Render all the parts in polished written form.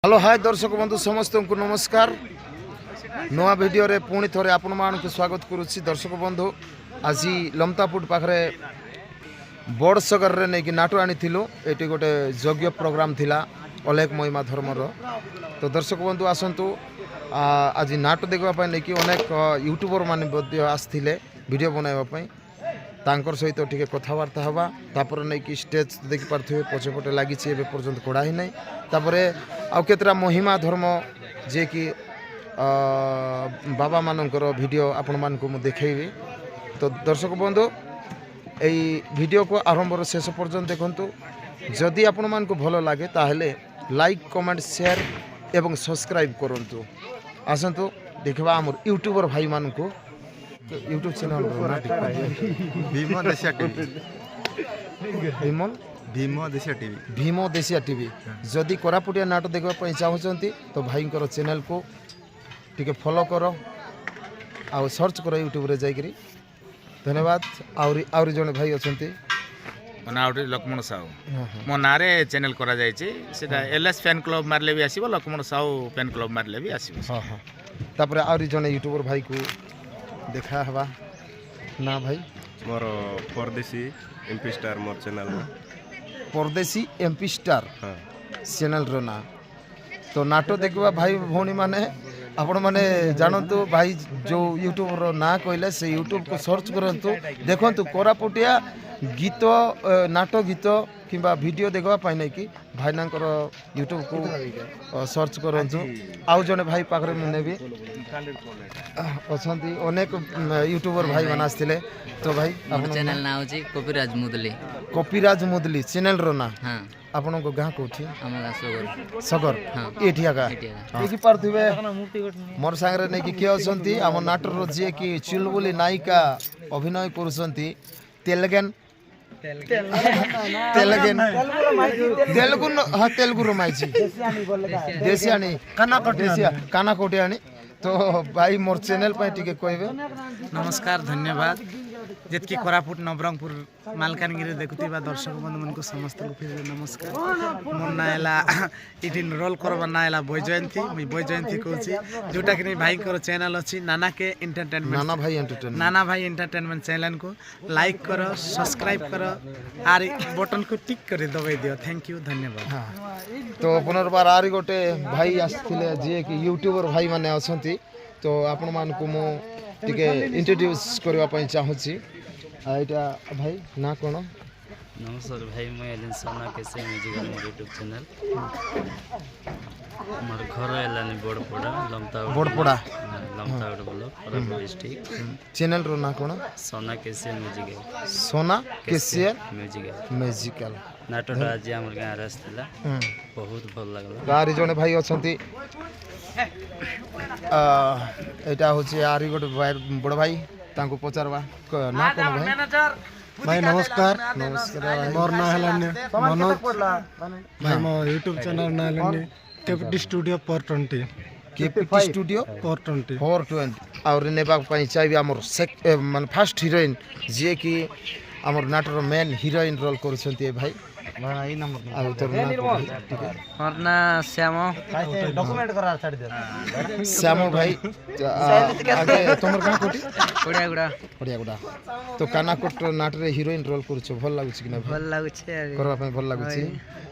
Hello hi दर्शक बंधु समस्त को नमस्कार। नवा वीडियो रे पुणी थोड़े आपण मानक स्वागत करुच्ची। दर्शक बंधु आज लमतापुट पाखे बड़ सगर रे नहीं कि नाटो आनी ये गोटे यज्ञ प्रोग्राम थिला अलेख महिमा धर्मर। तो दर्शक बंधु आसतु आज नाटो देखा नहीं कि अनेक यूट्यूबर मान आसते वीडियो बनाइबा तांकर सहित टिके कथबार्ता हवा तापर नहीं कि स्टेज देखि पार्थिबे पछेपटे लगी एबे पर्यंत कोड़ा ही नहीं। तापरे आउ केतरा महिमा धर्म जे कि बाबा मानकर वीडियो आपण मान को देखैबी। तो दर्शक बंधु एई वीडियो को आरंभ शेष पर्यंत देखंतु। जदि आपण मान को भलो लागे ताहले लाइक कमेंट शेयर एवं सब्सक्राइब करंतु। आसंतु देखबा हमर यूट्यूबर भाई मान को यूट्यूब चैनल भीमो देशिया टीवी भीमो देशिया टीवी जदि कोरापुटिया नाटक देखा चाहते तो भाई चैनल को टिके फॉलो करो आ सर्च करो यूट्यूब रे जाइकरी। धन्यवाद। आउरी जने भाई अछंती मनाउटी लक्ष्मण साहू मो नारे चैनल करा जाय छी सेटा एलएस फैन क्लब मारले भी आसीबो लक्ष्मण साहू फैन क्लब मारले भी आसीबो। हां हां तापर आउरी जने यूट्यूबर भाई को देखा हवा ना भाई मोर परदेसी एमपी स्टार मोर चैनल परदेसी एमपी स्टार हां चैनल रो ना। तो नाटो देखबा भाई भौणी माने आपण माने जानंतु भाई जो यूट्यूब रो ना कहले से यूट्यूब को सर्च करंतु देखंतु कोरापुटिया गीत नाटो गीत किंबा वीडियो देखबा पाइ नै कि भाई नांकर यूट्यूब को सर्च करंतु। आउ जने भाई पाखरे मने भी अछंती अनेक यूट्यूबर भाई बनास्थिले। तो भाई अपन चैनल ना होची कपिराज मुदली चैनल रो ना। हां आपण को गां कोठी हमला सगर सगर हां एठिया का देखि पारथिबे मोर संगरे नै कि के अछंती हम नाटर रो जे कि चुलबुली नायिका अभिनय करूछंती तेलगन तेलगन तेलुगु हां तेलुगु रो माइची देसियानी काना कोटियानी। तो भाई मोर चैनल पे टिके कहबे नमस्कार धन्यवाद। जितकी कोरापुट नवरंगपुर मालकानगिरी देखुथिबा दर्शक बंधु मन को समस्त को फिर नमस्कार। मोर नायला इटिन रोल करबा नायला बॉय जयंती मी बॉय जयंती कहूची जोटा कि भाई को चैनल अछि नाना के एंटरटेनमेंट नाना भाई एंटरटेनमेंट चैनल को लाइक करो सब्सक्राइब करो आर बटन को टिक कर दबाई दियो। थैंक यू धन्यवाद। तो पुनर्बार आरी गोटे भाई आसथिले जे कि यूट्यूबर भाई माने अछंती। तो आपण मान को मो टिके इंट्रोड्यूस करबा पई चाहूची। आइटा भाई ना कोन नमस्कार भाई मैं एलिन सोना कैसे म्यूजिकल यूट्यूब चैनल हमर घर एलानी बड़पड़ा बोलो कोरापुट डिस्ट्रिक्ट चैनल रो ना कोन सोना कैसे म्यूजिकल नाटोटा आज हमर गां रसतिला बहुत भल लागला। गारी जने भाई अछंती एटा होची आरी गोटे बड़ भाई तांको पचारवा ना कोन भाई नमस्कार नमस्कार मोर ना हलाने मनोज भाई मो यूट्यूब चैनल ना हलाने केपीटी स्टूडियो 420 केपीटी स्टूडियो 420 और नेबा पई चाहिबे हमर माने फर्स्ट हीरोइन जे कि हमर नाटर मेन हीरोइन रोल करछंती भाई भाई नंबर आ उतर ना ठीक है मोर ना श्यामो डॉक्यूमेंट करा छाड़ दे श्यामो भाई आगे तमर का कोटी कोड़िया गुड़ा तो कानाकोट नाटरे हीरोइन रोल करछ भल लागुछ कि ना भल लागुछे करबा पई भल लागुछ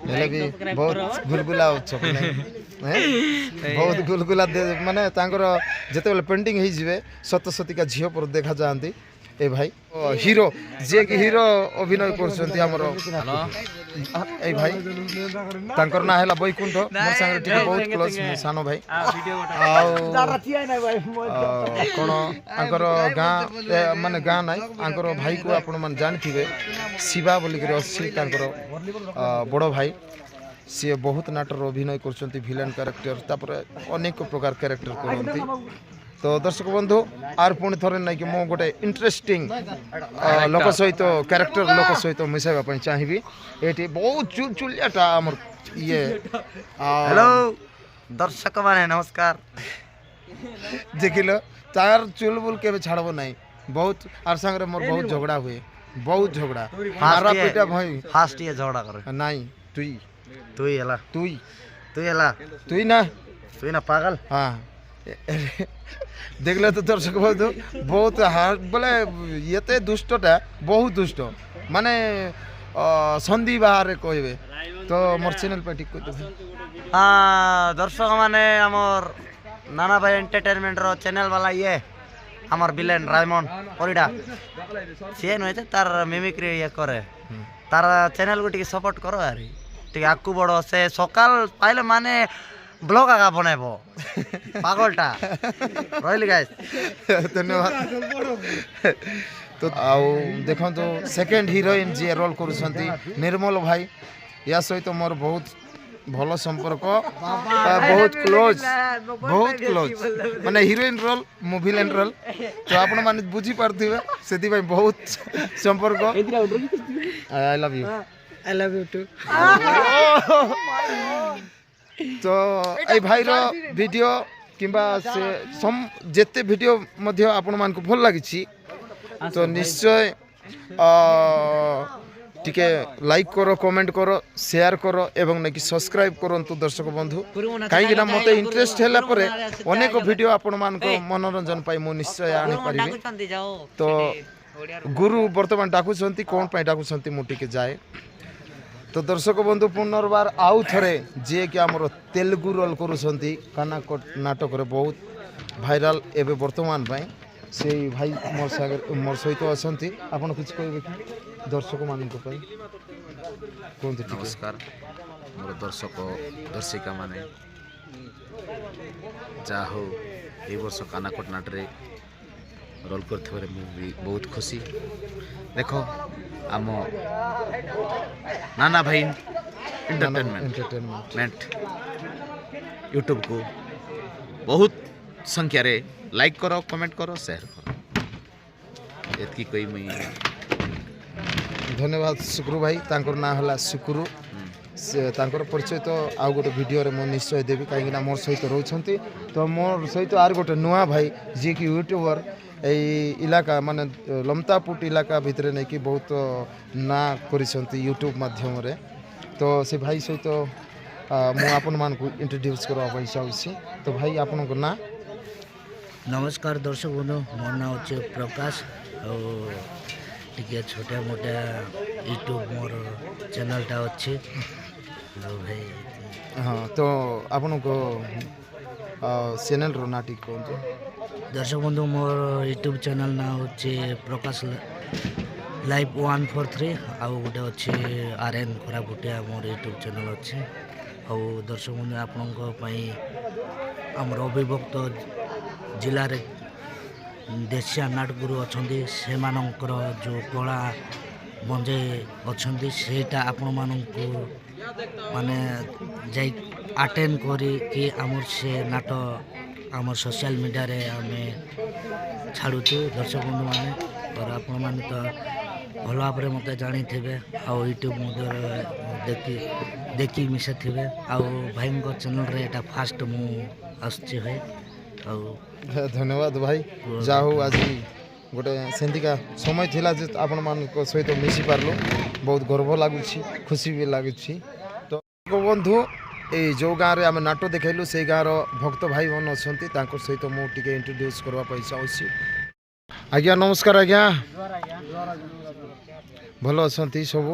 हेले भी बहुत गुलगुला होछ हैं बहुत गुलगुला माने तांकर जते बेले पेंटिंग हे जिवे सतसती का झियो पर देखा जानती ए भाई हीरो जे कि हीरो अभिनय करछंती हमर ए भाई तांकर ना हैला बैकुंठ मोर संगे टिके बहुत क्लोज सानो भाई कोन आंकर गां माने गां नाइ आंकर भाई को आपण मन जानथिबे शिवा बोली के अछि तांकर बड़ो भाई सी बहुत नाटर अभिनय करछंती विलेन कैरेक्टर तापर अनेक प्रकार कैरेक्टर करंती। तो दर्शक बंधु आर पुणी थोड़े ना कि मो गोटे इंटरेस्टिंग लोक सहित कैरेक्टर लोक सहित मिसाइबा पई चाहिबी। एटी बहुत चुलचुलियाटा हमर ये हेलो दर्शक माने नमस्कार देखिलो तार चुलबुल के छाड़बो नहीं बहुत आर संग मोर बहुत झगड़ा हुए बहुत झगड़ा मारा पीटा भाई फास्ट ये झगड़ा करे नहीं तुई तुई हला तुई তুই এলা তুই না তুই না পাগল হ্যাঁ দেখলে তো দর্শক বন্ধু বহুত হার্ড বলে ইয়েতে দুষ্টটা বহুত দুষ্ট মানে সন্ধি বাহারে কইবে তো মোর চ্যানেল পে ঠিক কইতে দর্শক মানে আমার নানা ভাই এন্টারটেনমেন্টর চ্যানেল বালা ইয়ে আমার বিলেন রায়মন পরিডা সে নয় তার মিমিক্রি ইয়ে করে তার চ্যানেল টিকে সপোর্ট করো আর টিকে আকু বড় সে সকাল পাইলে মানে ব্লগ আগা বনাইব পাগলটা রইলি গাইস ধন্যবাদ তো ଆଉ ଦେଖନ୍ତୁ ସେକେଣ୍ଡ ହିରୋଇନ୍ ଯିଏ ରୋଲ୍ କରୁଛନ୍ତି ନିର୍ମଲ ଭାଇ ୟା ସହିତ ମୋର ବହୁତ ଭଲ ସମ୍ପର୍କ ବହୁତ କ୍ଲୋଜ୍ ମାନେ ହିରୋଇନ୍ ରୋଲ୍ ମୁଁ ଭିଲେନ୍ ରୋଲ୍ ତ ଆପଣମାନେ ବୁଝିପାରୁଥିବେ ସେଥିପାଇଁ ବହୁତ ସମ୍ପର୍କ I love you I love you too ତ ଏଇ ଭାଇର ଭିଡ଼ିଓ କିମ୍ବା ସେ ଯେତେ ଭିଡ଼ିଓ ମଧ୍ୟ ଆପଣମାନଙ୍କୁ ଭଲ ଲାଗିଛି ତ ନିଶ୍ଚୟ ଟିକେ ଲାଇକ୍ କର କମେଣ୍ଟ କର ସେୟାର କର ଏବଂ ନାକି ସବସ୍କ୍ରାଇବ୍ କରନ୍ତୁ ଦର୍ଶକ ବନ୍ଧୁ କାହିଁକିନା ମୋତେ ଇଣ୍ଟରେଷ୍ଟ ହେଲା ପରେ ଅନେକ ଭିଡ଼ିଓ ଆପଣମାନଙ୍କ ମନୋରଞ୍ଜନ ପାଇଁ ମୁଁ ନିଶ୍ଚୟ ଆଣିପାରିବି ତ ଗୁରୁ ବର୍ତ୍ତମାନ ଡାକୁଛନ୍ତି କ'ଣ ପାଇଁ ଡାକୁଛନ୍ତି ମୁଁ ଟିକେ ଯାଏ ତ ଦର୍ଶକ ବନ୍ଧୁ ପୁନର୍ବାର ଆଉ ଥରେ ଯିଏକି ଆମର ତେଲୁଗୁ ରୋଲ୍ କରୁଛନ୍ତି କାନାକଟ ନାଟକରେ ବହୁତ ଭାଇରାଲ ଏବେ ବର୍ତ୍ତମାନ ପାଇଁ ସେଇ ଭାଇ ମୋର ସହିତ ଅଛନ୍ତି ଆପଣ କିଛି କହିବେ କି ଦର୍ଶକମାନଙ୍କ ପାଇଁ କୁହନ୍ତୁ ଟିକେ ନମସ୍କାର ମୋର ଦର୍ଶକ ଦର୍ଶିକା ମାନେ ଯାହା ହଉ ଏଇ ବର୍ଷ କାନାକଟ ନାଟରେ ରୋଲ୍ କରିଥିବାରେ ମୁଁ ବି ବହୁତ ଖୁସି ଦେଖ ଆମ ନାନା ଭାଇ ଏଣ୍ଟରଟେନମେଣ୍ଟ ୟୁଟ୍ୟୁବକୁ ବହୁତ ସଂଖ୍ୟାରେ ଲାଇକ୍ କର କମେଣ୍ଟ କର ସେୟାର କର ଏତିକି କହି ମୁଇଁ ଧନ୍ୟବାଦ ଶୁକ୍ରୁ ଭାଇ ତାଙ୍କର ନାଁ ହେଲା ଶୁକ୍ରୁ ସେ ତାଙ୍କର ପରିଚୟ ତ ଆଉ ଗୋଟେ ଭିଡ଼ିଓରେ ମୁଁ ନିଶ୍ଚୟ ଦେବି କାହିଁକିନା ମୋର ସହିତ ରହୁଛନ୍ତି ତ ମୋର ସହିତ ଆର ଗୋଟେ ନୂଆ ଭାଇ ଯିଏକି ୟୁଟ୍ୟୁବର এই ইলাকা মানে লমতাপুট ইলাকা ভিতরে নেই বহুত না করেছেন ইউট্ୟୁব মাধ্যমে তো সে ভাই সহিত মু আপন মানুষ ইন্ট্রোডিউস করা চাହୁছি তো ভাই আপনার না নমস্কার দর্শক বন্ধু মোর না হচ্ছে প্রকাশ টিকে ছোটা মোটা ইউট্ୟୁব মোর চ্যানেলটা হচ্ছে ভাই হ্যাঁ তো আপনার চ্যানেলর না ঠিক কুহতু দর্শক বন্ধু মোর ইউট্ୟୁব চ্যানেল না হচ্ছে প্রকাশ লাইভ 143 ଆଉ ଗୋଟେ ଅଛି ଆର୍ଏନ୍ କୋରାପୁଟିଆ ମୋର ୟୁଟ୍ୟୁବ୍ ଚ୍ୟାନେଲ୍ ଅଛି ଆଉ ଦର୍ଶକ ବନ୍ଧୁ ଆପଣଙ୍କ ପାଇଁ ଆମର ଅବିଭକ୍ତ ଜିଲ୍ଲାରେ ଦେଶିଆ ନାଟଗୁରୁ ଅଛନ୍ତି ସେମାନଙ୍କର ଯେଉଁ କଳା ବଞ୍ଜାଇ ଅଛନ୍ତି ସେଇଟା ଆପଣମାନଙ୍କୁ ମାନେ ଯାଇ ଆଟେଣ୍ଡ କରିକି ଆମର ସେ ନାଟ ଆମର ସୋସିଆଲ ମିଡ଼ିଆରେ ଆମେ ଛାଡ଼ୁଛୁ ଦର୍ଶକ ବନ୍ଧୁମାନେ ଆପଣମାନେ ତ ଭଲ ଭାବରେ ମୋତେ ଜାଣିଥିବେ ଆଉ ୟୁଟ୍ୟୁବ୍ ମଧ୍ୟରେ ଦେଖି ମିଶିଥିବେ ଆଉ ଭାଇଙ୍କ ଚ୍ୟାନେଲ୍ରେ ଏଇଟା ଫାଷ୍ଟ ମୁଁ ଆସୁଛି ଭାଇ ଆଉ ଧନ୍ୟବାଦ ଭାଇ ଯାହା ହଉ ଆଜି ଗୋଟେ ସେମିତିକା ସମୟ ଥିଲା ଯେ ଆପଣମାନଙ୍କ ସହିତ ମିଶିପାରିଲୁ ବହୁତ ଗର୍ବ ଲାଗୁଛି ଖୁସି ବି ଲାଗୁଛି ତ ବନ୍ଧୁ এই ଯେଉଁ ଗାଁରେ ଆମେ ନାଟ ଦେଖାଇଲୁ ସେଇ ଗାଁର ଭକ୍ତ ଭାଇମାନେ ଅଛନ୍ତି ତାଙ୍କ ସହିତ ମୁଁ ଟିକେ ଇଣ୍ଟ୍ରୋଡ୍ୟୁସ୍ କରିବା ପାଇଁ ଚାହୁଁଛି ଆଜ୍ଞା ନମସ୍କାର ଆଜ୍ଞା ଭଲ ଅଛନ୍ତି ସବୁ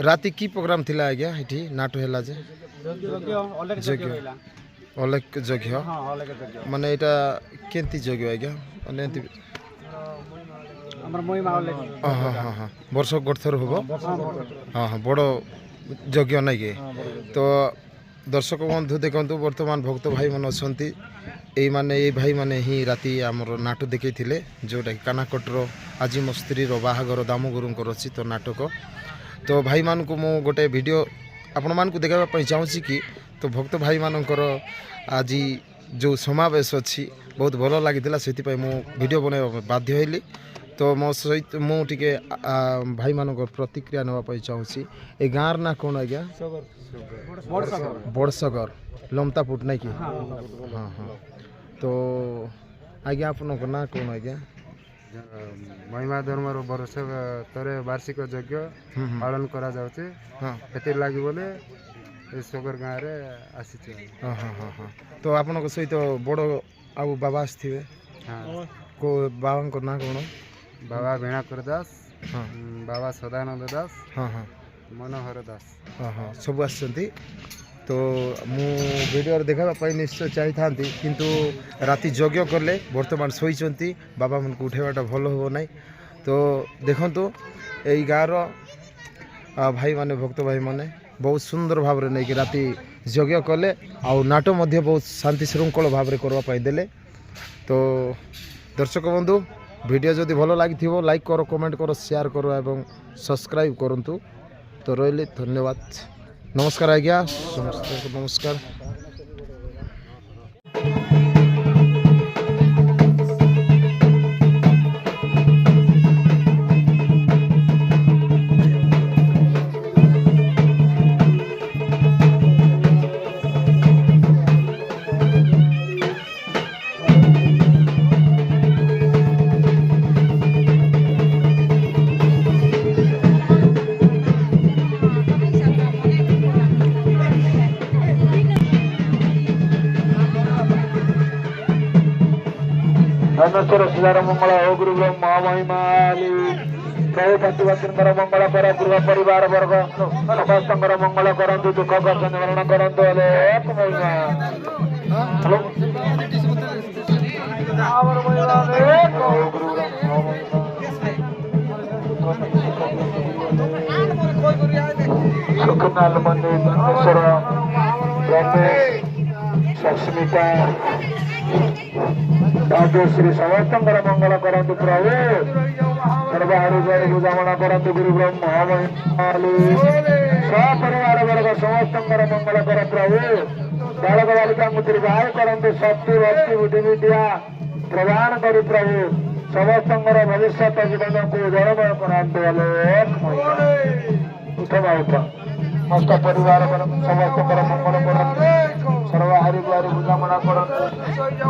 ରାତି କି ପ୍ରୋଗ୍ରାମ ଥିଲା ଆଜ୍ଞା ଏଠି ନାଟ ହେଲା ଯେ ଯଜ୍ଞ ଅଲେଖ ଯଜ୍ଞ ମାନେ ଏଇଟା କେମିତି ଯଜ୍ଞ ଆଜ୍ଞା ମାନେ ଏମିତି ହଁ ହଁ ହଁ ହଁ ବର୍ଷ ଗୋଟେ ଥର ହେବ ହଁ ହଁ ବଡ଼ ଯଜ୍ଞ ନାଇଁ କି ତ ଦର୍ଶକ ବନ୍ଧୁ ଦେଖନ୍ତୁ ବର୍ତ୍ତମାନ ଭକ୍ତ ଭାଇମାନେ ଅଛନ୍ତି ଏଇମାନେ ଏଇ ଭାଇମାନେ ହିଁ ରାତି ଆମର ନାଟ ଦେଖେଇଥିଲେ ଯେଉଁଟାକି କାନାକଟର ଆଜି ମୋ ସ୍ତ୍ରୀର ବାହାଘର ଦାମଗୁରୁଙ୍କର ଅଛି ତ ନାଟକ ତ ଭାଇମାନଙ୍କୁ ମୁଁ ଗୋଟେ ଭିଡ଼ିଓ ଆପଣମାନଙ୍କୁ ଦେଖାଇବା ପାଇଁ ଚାହୁଁଛି କି ତ ଭକ୍ତ ଭାଇମାନଙ୍କର ଆଜି ଯେଉଁ ସମାବେଶ ଅଛି ବହୁତ ଭଲ ଲାଗିଥିଲା ସେଥିପାଇଁ ମୁଁ ଭିଡ଼ିଓ ବନାଇବା ପାଇଁ ବାଧ୍ୟ ହେଲି ତ ମୋ ସହିତ ମୁଁ ଟିକେ ଭାଇମାନଙ୍କର ପ୍ରତିକ୍ରିୟା ନେବା ପାଇଁ ଚାହୁଁଛି ଏ ଗାଁର ନାଁ କ'ଣ ଆଜ୍ଞା ବଡ଼ସଗର ଲମତାପୁଟ ନାଇଁ କି ହଁ ହଁ ତ ଆଜ୍ଞା ଆପଣଙ୍କ ନାଁ କ'ଣ ଆଜ୍ଞା ମହିମା ଧର୍ମର ବର୍ଷ ଥରେ ବାର୍ଷିକ ଯଜ୍ଞ ପାଳନ କରାଯାଉଛି ହଁ ସେଥିର୍ଲାଗି ବୋଲେ ଏ ସଗର ଗାଁରେ ଆସିଛୁ ହଁ ହଁ ହଁ ହଁ ତ ଆପଣଙ୍କ ସହିତ ବଡ଼ ଆଉ ବାବା ଆସିଥିବେ ହଁ କେଉଁ ବାବାଙ୍କ ନାଁ କ'ଣ? ବାବା ଭୀଣାକର ଦାସ ହଁ ବାବା ସଦାନନ୍ଦ ଦାସ ହଁ ହଁ ମନୋହର ଦାସ ହଁ ହଁ ସବୁ ଆସିଛନ୍ତି। ତ ମୁଁ ଭିଡ଼ିଓରେ ଦେଖାଇବା ପାଇଁ ନିଶ୍ଚୟ ଚାହିଁଥାନ୍ତି କିନ୍ତୁ ରାତି ଯଜ୍ଞ କଲେ ବର୍ତ୍ତମାନ ଶୋଇଛନ୍ତି ବାବାମାନଙ୍କୁ ଉଠାଇବାଟା ଭଲ ହେବ ନାହିଁ। ତ ଦେଖନ୍ତୁ ଏଇ ଗାଁର ଭାଇମାନେ ଭକ୍ତ ଭାଇମାନେ ବହୁତ ସୁନ୍ଦର ଭାବରେ ନେଇକି ରାତି ଯଜ୍ଞ କଲେ ଆଉ ନାଟ ମଧ୍ୟ ବହୁତ ଶାନ୍ତି ଶୃଙ୍ଖଳ ଭାବରେ କରିବା ପାଇଁ ଦେଲେ। ତ ଦର୍ଶକ ବନ୍ଧୁ ଭିଡ଼ିଓ ଯଦି ଭଲ ଲାଗିଥିବ ଲାଇକ୍ କର କମେଣ୍ଟ କର ସେୟାର କର ଏବଂ ସବସ୍କ୍ରାଇବ୍ କରନ୍ତୁ। ତ ରହିଲି ଧନ୍ୟବାଦ ନମସ୍କାର ଆଜ୍ଞା ସମସ୍ତଙ୍କୁ ନମସ୍କାର। ଧନେଶ୍ୱର ଶିଳାର ମଙ୍ଗଳ ଓ ଗୁରୁ ମହାମହିମାଲି ପ୍ରଭୁ ପ୍ରତିବାସୀଙ୍କର ମଙ୍ଗଳ କର ଗୃହ ପରିବାର ବର୍ଗ ସମସ୍ତଙ୍କର ମଙ୍ଗଳ କରନ୍ତୁ ଦୁଃଖ କଷ୍ଟ ନିବାରଣ କରନ୍ତୁ ହେଲେ ଏକ ମହିମା ସୁଖନାଲ ମନ୍ଦିର ଧନେଶ୍ୱର ସସ୍ମିତା ଭାଗ୍ୟଶ୍ରୀ ସମସ୍ତଙ୍କର ମଙ୍ଗଳ କରନ୍ତୁ ପ୍ରଭୁ ସର୍ବାହାରି ବୁଝାମଣା କରନ୍ତୁ ଗୁରୁ ବ୍ରହ୍ମ ମହାମହିମାଲି ସପରିବାର ବର୍ଗ ସମସ୍ତଙ୍କର ମଙ୍ଗଳ କର ପ୍ରଭୁ ବାଳକ ବାଳିକାଙ୍କୁ ଦୀର୍ଘାୟୁ କରନ୍ତୁ ଶକ୍ତି ଭକ୍ତି ବୁଦ୍ଧି ବିଦ୍ୟା ପ୍ରଦାନ କରି ପ୍ରଭୁ ସମସ୍ତଙ୍କର ଭବିଷ୍ୟତ ଜୀବନକୁ ଜଳମୟ କରାନ୍ତୁ ହେଲେ ଉଠବା ଉଠ ସମସ୍ତ ପରିବାର ସମସ୍ତଙ୍କର ମଙ୍ଗଳ କରନ୍ତୁ ସର୍ବାହାରି ଦ୍ୱାରି ବୁଝାମଣା କରନ୍ତୁ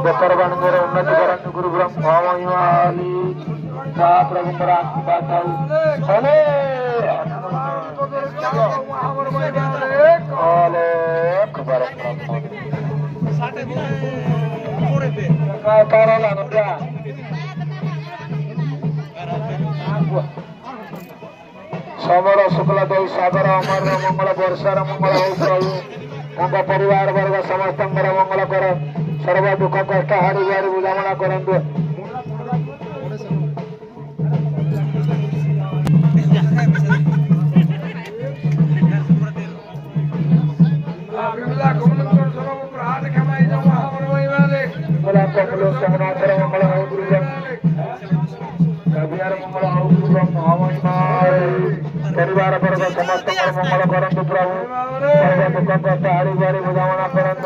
ବେପାର ବାଣିଜ୍ୟର ଉନ୍ନତି କରନ୍ତୁ ଗୁରୁ ବ୍ରହ୍ମ ମହିମାଲି ମହାପ୍ରଭୁଙ୍କର ଆଶୀର୍ବାଦ ଥାଉ ହେଲେ ସମର ଶୁକ୍ଲା ଦେଇ ସାଗର ଅମର ମଙ୍ଗଳ ବର୍ଷାର ମଙ୍ଗଳ ହଉ ପ୍ରଭୁ ତାଙ୍କ ପରିବାର ବର୍ଗ ସମସ୍ତଙ୍କର ମଙ୍ଗଳ କର ସର୍ବ ଦୁଃଖ କଷ୍ଟ ହାରି ବାରି ବୁଝାମଣା କରନ୍ତୁ ମଙ୍ଗଳ ହଉ ଗୁରୁ ମଙ୍ଗଳ ହଉ ଗୁରୁ ପରିବାର ବର୍ଗ ସମସ୍ତଙ୍କର ମଙ୍ଗଳ କରନ୍ତୁ ପ୍ରଭୁ ଦୁଃଖ କଷ୍ଟ ହାରି ବାରି ବୁଝାମଣା କରନ୍ତୁ